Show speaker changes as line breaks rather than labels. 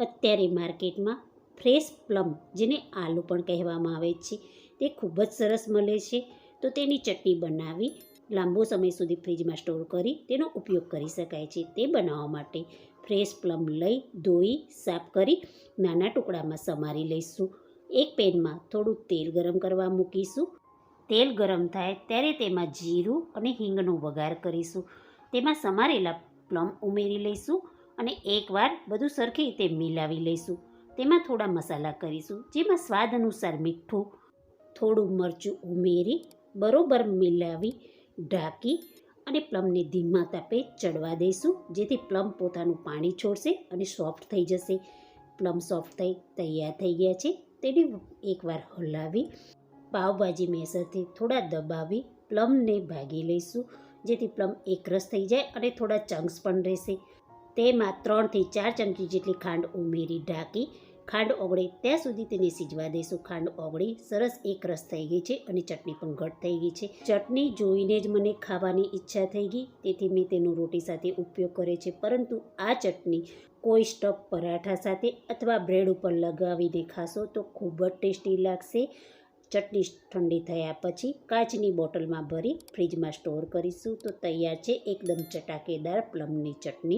અત્યારે માર્કેટમાં fresh plum, જેને આલુ પણ કહેવામાં આવે છે, તે ખૂબ જ સરસ મળે છે. તો તેની ચટણી બનાવી લાંબો સમય સુધી ફ્રીજમાં સ્ટોર કરી તેનો ઉપયોગ કરી શકાય છે. તે બનાવવા માટે ફ્રેશ પ્લમ લઈ ધોઈ સાફ કરી નાના ટુકડામાં સમારી લઈશું. એક પેનમાં થોડું તેલ ગરમ કરવા મૂકીશું. તેલ ગરમ થાય ત્યારે તેમાં જીરું અને હિંગનો વઘાર કરીશું. તેમાં સમારેલા પ્લમ ઉમેરી લઈશું અને એકવાર બધું સરખી રીતે મિલાવી લઈશું. તેમાં થોડા મસાલા કરીશું, જેમાં સ્વાદ અનુસાર મીઠું, થોડું મરચું ઉમેરી બરોબર મિલાવી ઢાંકી અને પ્લમને ધીમા તાપે ચડવા દઈશું, જેથી પ્લમ પોતાનું પાણી છોડશે અને સોફ્ટ થઈ જશે. પ્લમ સોફ્ટ થઈ તૈયાર થઈ ગયા છે. તેને એકવાર હલાવી પાવભાજી મેસરથી થોડા દબાવી પ્લમને ભાગી લઈશું, જેથી પ્લમ એકરસ થઈ જાય અને થોડા ચંક્સ પણ રહેશે. તેમાં 3થી 4 ચમચી જેટલી ખાંડ ઉમેરી ઢાંકી ખાંડ ઓગળે ત્યાં સુધી તેને સિજવા દઈશું. ખાંડ ઓગળી સરસ એકરસ થઈ ગઈ છે અને ચટણી પણ ઘટ થઈ ગઈ છે. ચટણી જોઈને જ મને ખાવાની ઈચ્છા થઈ ગઈ, તેથી મેં તેનો રોટી સાથે ઉપયોગ કર્યો છે. પરંતુ આ ચટણી કોઈ સ્ટફ પરાઠા સાથે અથવા બ્રેડ ઉપર લગાવીને ખાશો તો ખૂબ જ ટેસ્ટી લાગશે. ચટણી ઠંડી થયા પછી કાચની બોટલમાં ભરી ફ્રીજમાં સ્ટોર કરીશું તો તૈયાર છે એકદમ ચટાકેદાર પ્લમની ચટણી.